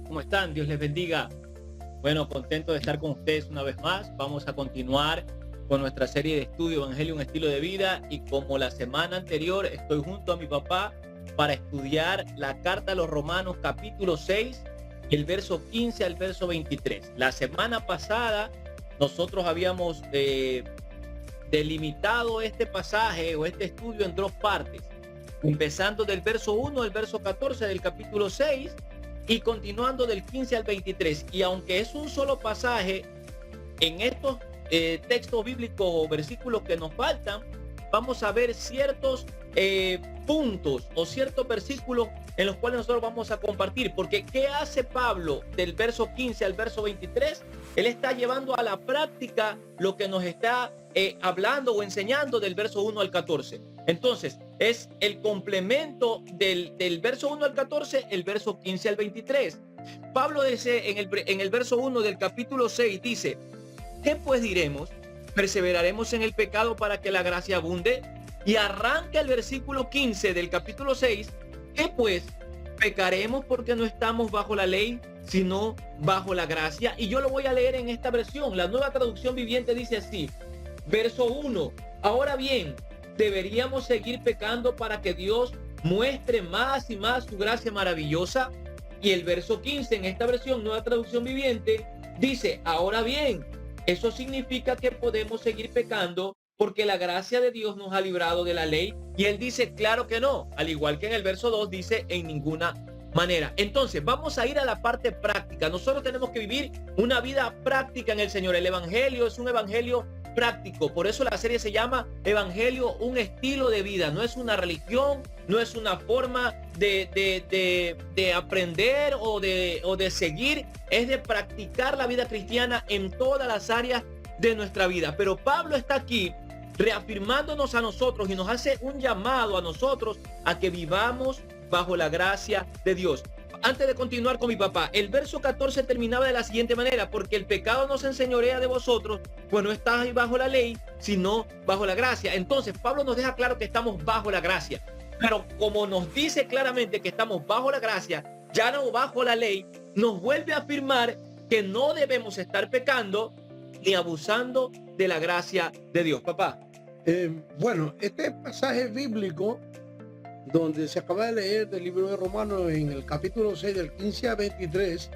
¿Cómo están? Dios les bendiga. Bueno, contento de estar con ustedes una vez más. Vamos a continuar con nuestra serie de estudio Evangelio, un estilo de vida. Y como la semana anterior, estoy junto a mi papá para estudiar la carta a los Romanos capítulo 6, el verso 15 al verso 23. La semana pasada nosotros habíamos delimitado este pasaje o este estudio en dos partes, empezando del verso 1 al verso 14 del capítulo 6 y continuando del 15 al 23. Y aunque es un solo pasaje, en estos textos bíblicos o versículos que nos faltan, vamos a ver ciertos puntos o ciertos versículos en los cuales nosotros vamos a compartir. Porque ¿qué hace Pablo del verso 15 al verso 23? Él está llevando a la práctica lo que nos está hablando o enseñando del verso 1 al 14. Entonces, es el complemento del verso 1 al 14, el verso 15 al 23. Pablo dice en el verso 1 del capítulo 6, dice: ¿qué pues diremos? ¿Perseveraremos en el pecado para que la gracia abunde? Y arranca el versículo 15 del capítulo 6. ¿Qué pues? ¿Pecaremos porque no estamos bajo la ley, sino bajo la gracia? Y yo lo voy a leer en esta versión. La Nueva Traducción Viviente dice así. Verso 1. Ahora bien, ¿deberíamos seguir pecando para que Dios muestre más y más su gracia maravillosa? Y el verso 15 en esta versión, Nueva Traducción Viviente, dice: ahora bien, eso significa que podemos seguir pecando porque la gracia de Dios nos ha librado de la ley. Y él dice, claro que no, al igual que en el verso 2 dice, en ninguna manera. Entonces vamos a ir a la parte práctica. Nosotros tenemos que vivir una vida práctica en el Señor. El evangelio es un evangelio práctico. Por eso la serie se llama Evangelio, un estilo de vida. No es una religión, no es una forma de aprender o de seguir. Es de practicar la vida cristiana en todas las áreas de nuestra vida. Pero Pablo está aquí reafirmándonos a nosotros y nos hace un llamado a nosotros a que vivamos bajo la gracia de Dios. Antes de continuar con mi papá, el verso 14 terminaba de la siguiente manera: porque el pecado no se enseñorea de vosotros, pues no estáis bajo la ley, sino bajo la gracia. Entonces Pablo nos deja claro que estamos bajo la gracia, pero como nos dice claramente que estamos bajo la gracia, ya no bajo la ley, nos vuelve a afirmar que no debemos estar pecando ni abusando de la gracia de Dios. Papá. Bueno, este pasaje bíblico donde se acaba de leer del libro de Romanos en el capítulo 6 del 15 a 23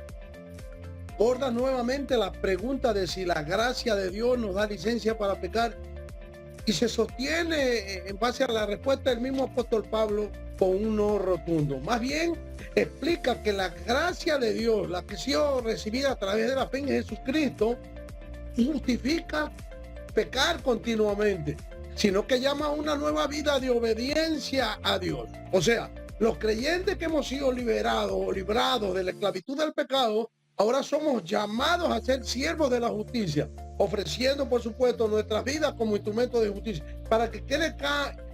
aborda nuevamente la pregunta de si la gracia de Dios nos da licencia para pecar, y se sostiene en base a la respuesta del mismo apóstol Pablo con un no rotundo. Más bien explica que la gracia de Dios, la que ha sido recibida a través de la fe en Jesucristo, justifica pecar continuamente, sino que llama a una nueva vida de obediencia a Dios. O sea, los creyentes que hemos sido liberados o librados de la esclavitud del pecado, ahora somos llamados a ser siervos de la justicia, ofreciendo, por supuesto, nuestras vidas como instrumento de justicia. Para que quede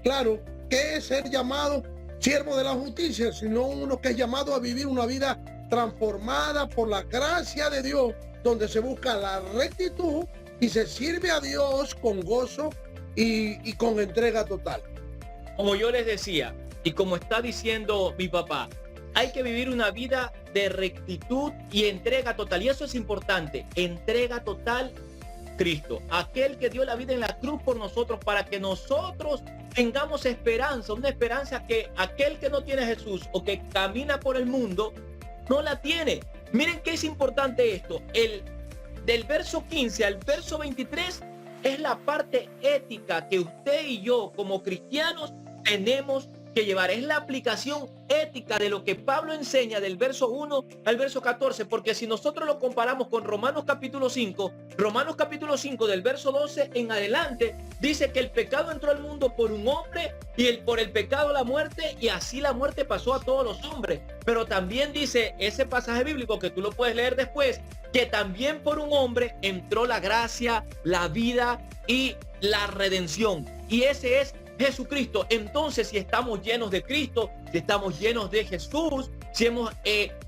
claro qué es ser llamado siervo de la justicia, sino uno que es llamado a vivir una vida transformada por la gracia de Dios, donde se busca la rectitud y se sirve a Dios con gozo y con entrega total. Como yo les decía, y como está diciendo mi papá, hay que vivir una vida de rectitud y entrega total. Y eso es importante, entrega total a Cristo, aquel que dio la vida en la cruz por nosotros, para que nosotros tengamos esperanza, una esperanza que aquel que no tiene a Jesús o que camina por el mundo no la tiene. Miren qué es importante esto. Del verso 15 al verso 23 es la parte ética que usted y yo como cristianos tenemos que llevar. Es la aplicación ética de lo que Pablo enseña del verso 1 al verso 14, porque si nosotros lo comparamos con Romanos capítulo 5 del verso 12 en adelante, dice que el pecado entró al mundo por un hombre y por el pecado la muerte, y así la muerte pasó a todos los hombres. Pero también dice ese pasaje bíblico, que tú lo puedes leer después, que también por un hombre entró la gracia, la vida y la redención. Y ese es Jesucristo. Entonces, si estamos llenos de Cristo, si estamos llenos de Jesús, si hemos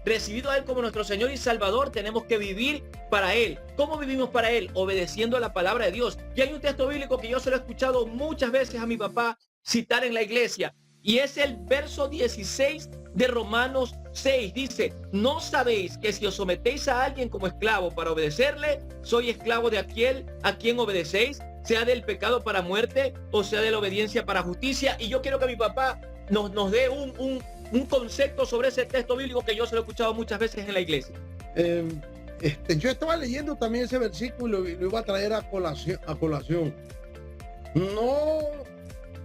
recibido a Él como nuestro Señor y Salvador, tenemos que vivir para Él. ¿Cómo vivimos para Él? Obedeciendo a la palabra de Dios. Y hay un texto bíblico que yo se lo he escuchado muchas veces a mi papá citar en la iglesia. y es el verso 16 de Romanos 6. Dice, ¿no sabéis que si os sometéis a alguien como esclavo para obedecerle, soy esclavo de aquel a quien obedecéis, sea del pecado para muerte o sea de la obediencia para justicia? Y yo quiero que mi papá nos dé un concepto sobre ese texto bíblico que yo se lo he escuchado muchas veces en la iglesia. Yo estaba leyendo también ese versículo y lo iba a traer a colación. No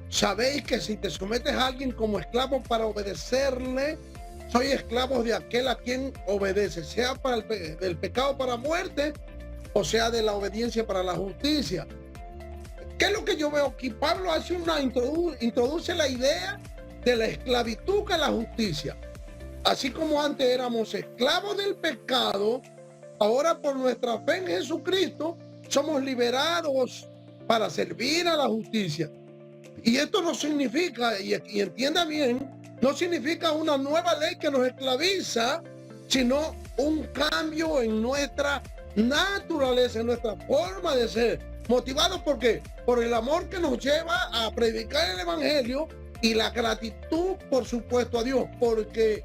sabéis que si te sometes a alguien como esclavo para obedecerle, soy esclavo de aquel a quien obedece, sea para del pecado para muerte o sea de la obediencia para la justicia. ¿Qué es lo que yo veo aquí? Pablo hace introduce la idea de la esclavitud que la justicia. Así como antes éramos esclavos del pecado, ahora por nuestra fe en Jesucristo somos liberados para servir a la justicia. Y esto no significa, y entienda bien, no significa una nueva ley que nos esclaviza, sino un cambio en nuestra naturaleza, en nuestra forma de ser. ¿Motivado por qué? Por el amor que nos lleva a predicar el evangelio y la gratitud, por supuesto, a Dios, porque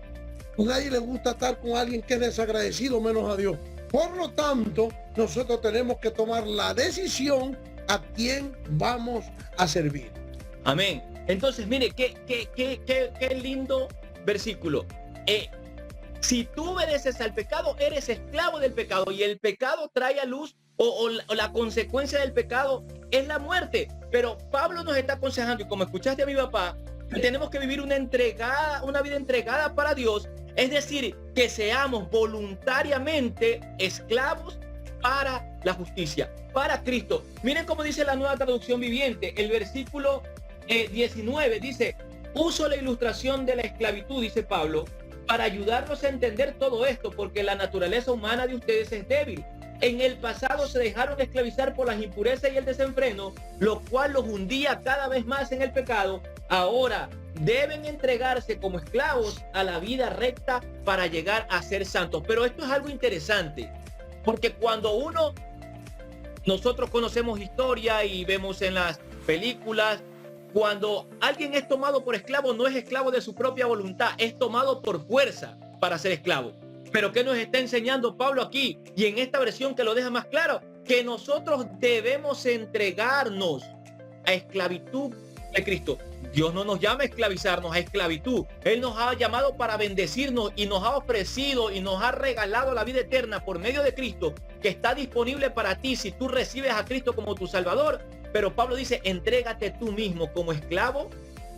a nadie le gusta estar con alguien que es desagradecido, menos a Dios. Por lo tanto, nosotros tenemos que tomar la decisión a quién vamos a servir. Amén. Entonces, mire, qué lindo versículo. Si tú obedeces al pecado, eres esclavo del pecado, y el pecado trae a luz o la consecuencia del pecado es la muerte. Pero Pablo nos está aconsejando, y como escuchaste a mi papá, que tenemos que vivir una vida entregada para Dios, es decir, que seamos voluntariamente esclavos para la justicia, para Cristo. Miren cómo dice la Nueva Traducción Viviente, el versículo 19 dice, uso la ilustración de la esclavitud, dice Pablo, para ayudarnos a entender todo esto, porque la naturaleza humana de ustedes es débil. En el pasado se dejaron esclavizar por las impurezas y el desenfreno, lo cual los hundía cada vez más en el pecado. Ahora deben entregarse como esclavos a la vida recta para llegar a ser santos. Pero esto es algo interesante, porque cuando nosotros conocemos historia y vemos en las películas, cuando alguien es tomado por esclavo, no es esclavo de su propia voluntad, es tomado por fuerza para ser esclavo. Pero ¿qué nos está enseñando Pablo aquí? Y en esta versión que lo deja más claro, que nosotros debemos entregarnos a esclavitud de Cristo. Dios no nos llama a esclavizarnos, a esclavitud. Él nos ha llamado para bendecirnos y nos ha ofrecido y nos ha regalado la vida eterna por medio de Cristo, que está disponible para ti si tú recibes a Cristo como tu Salvador. Pero Pablo dice, entrégate tú mismo como esclavo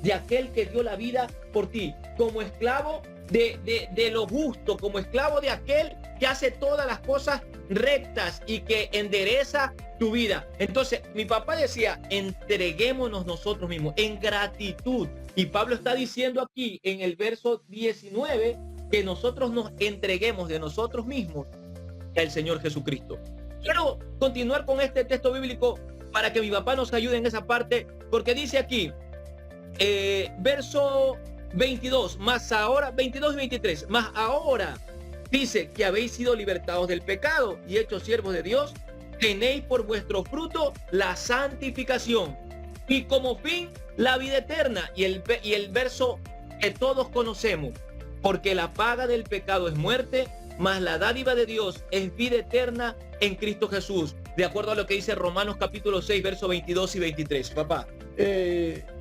de aquel que dio la vida por ti, como esclavo de lo justo, como esclavo de aquel que hace todas las cosas rectas y que endereza tu vida. Entonces, mi papá decía, entreguémonos nosotros mismos en gratitud. Y Pablo está diciendo aquí en el verso 19 que nosotros nos entreguemos de nosotros mismos al Señor Jesucristo. Quiero continuar con este texto bíblico para que mi papá nos ayude en esa parte, porque dice aquí, verso 22, más ahora, 22 y 23, más ahora dice que habéis sido libertados del pecado y hechos siervos de Dios, tenéis por vuestro fruto la santificación y como fin la vida eterna. Y el verso que todos conocemos, porque la paga del pecado es muerte, mas la dádiva de Dios es vida eterna en Cristo Jesús, de acuerdo a lo que dice Romanos capítulo 6, versos 22 y 23. Papá.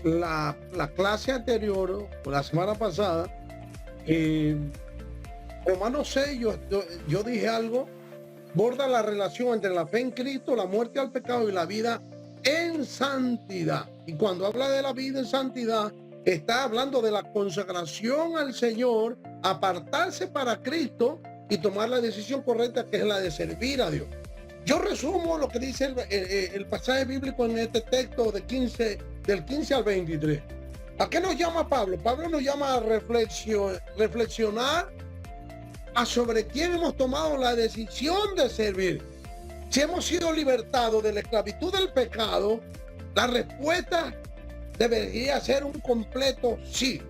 La clase anterior, o la semana pasada, Romanos 6, yo dije algo, borda la relación entre la fe en Cristo, la muerte al pecado y la vida en santidad. Y cuando habla de la vida en santidad, está hablando de la consagración al Señor, apartarse para Cristo y tomar la decisión correcta, que es la de servir a Dios. Yo resumo lo que dice el pasaje bíblico en este texto del 15 al 23. ¿A qué nos llama Pablo? Pablo nos llama a reflexionar sobre quién hemos tomado la decisión de servir. Si hemos sido libertados de la esclavitud del pecado, la respuesta debería ser un completo sí.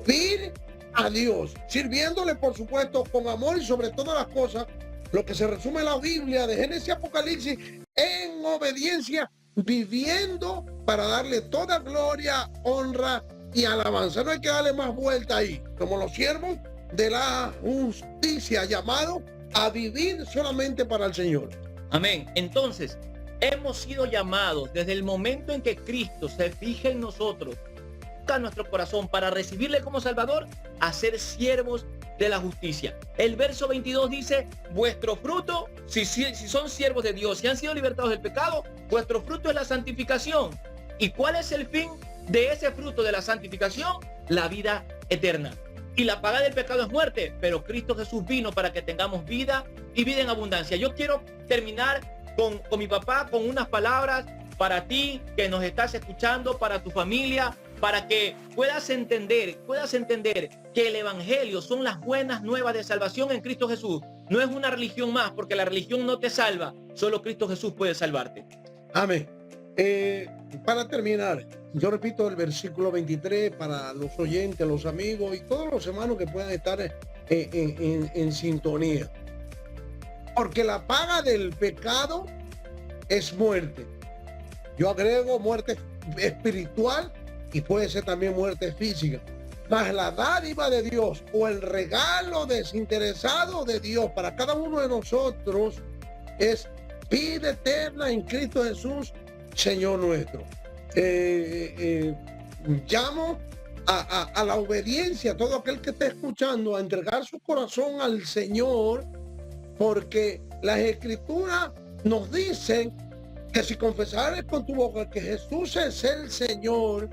Servir a Dios, sirviéndole por supuesto con amor y sobre todas las cosas, lo que se resume en la Biblia de Génesis y Apocalipsis, en obediencia, viviendo para darle toda gloria, honra y alabanza. No hay que darle más vuelta ahí. Como los siervos de la justicia, llamados a vivir solamente para el Señor. Amén. Entonces, hemos sido llamados desde el momento en que Cristo se fija en nosotros, toca nuestro corazón para recibirle como Salvador, a ser siervos de la justicia. El verso 22 dice: vuestro fruto, si son siervos de Dios, si han sido libertados del pecado, vuestro fruto es la santificación. ¿Y cuál es el fin de ese fruto de la santificación? La vida eterna. Y la paga del pecado es muerte, pero Cristo Jesús vino para que tengamos vida y vida en abundancia. Yo quiero terminar con mi papá, con unas palabras para ti que nos estás escuchando, para tu familia, para que puedas entender que el evangelio son las buenas nuevas de salvación en Cristo Jesús. No es una religión más, porque la religión no te salva, solo Cristo Jesús puede salvarte. Amén. Para terminar, yo repito el versículo 23 para los oyentes, los amigos y todos los hermanos que puedan estar en sintonía. Porque la paga del pecado es muerte. Yo agrego muerte espiritual y puede ser también muerte física. Mas la dádiva de Dios o el regalo desinteresado de Dios para cada uno de nosotros es vida eterna en Cristo Jesús, Señor nuestro. Llamo a la obediencia a todo aquel que esté escuchando, a entregar su corazón al Señor, porque las Escrituras nos dicen que si confesares con tu boca que Jesús es el Señor,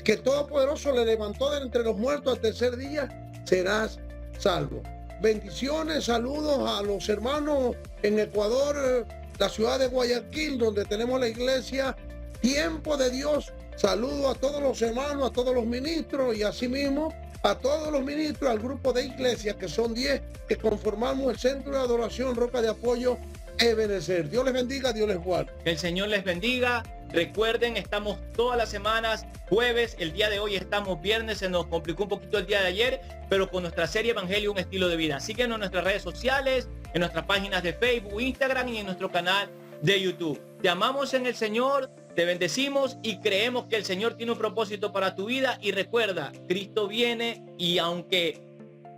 que Todopoderoso le levantó de entre los muertos al tercer día, serás salvo. Bendiciones, saludos a los hermanos en Ecuador, la ciudad de Guayaquil, donde tenemos la iglesia Tiempo de Dios. Saludo a todos los hermanos, a todos los ministros y asimismo a todos los ministros, al grupo de iglesias, que son 10, que conformamos el Centro de Adoración Roca de Apoyo Ebenezer. Dios les bendiga, Dios les guarde. Que el Señor les bendiga. Recuerden, estamos todas las semanas, jueves, el día de hoy estamos viernes, se nos complicó un poquito el día de ayer, pero con nuestra serie Evangelio, un estilo de vida. Síguenos en nuestras redes sociales, en nuestras páginas de Facebook, Instagram y en nuestro canal de YouTube. Te amamos en el Señor, te bendecimos y creemos que el Señor tiene un propósito para tu vida. Y recuerda, Cristo viene, y aunque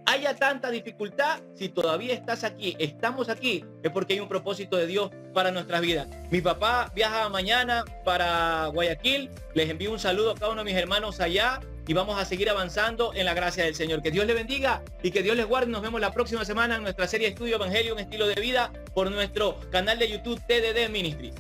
haya tanta dificultad, si todavía estás aquí, estamos aquí, es porque hay un propósito de Dios para nuestras vidas. Mi papá viaja mañana para Guayaquil. Les envío un saludo a cada uno de mis hermanos allá y vamos a seguir avanzando en la gracia del Señor. Que Dios les bendiga y que Dios les guarde. Nos vemos la próxima semana en nuestra serie Estudio Evangelio, un estilo de vida, por nuestro canal de YouTube TDD Ministry.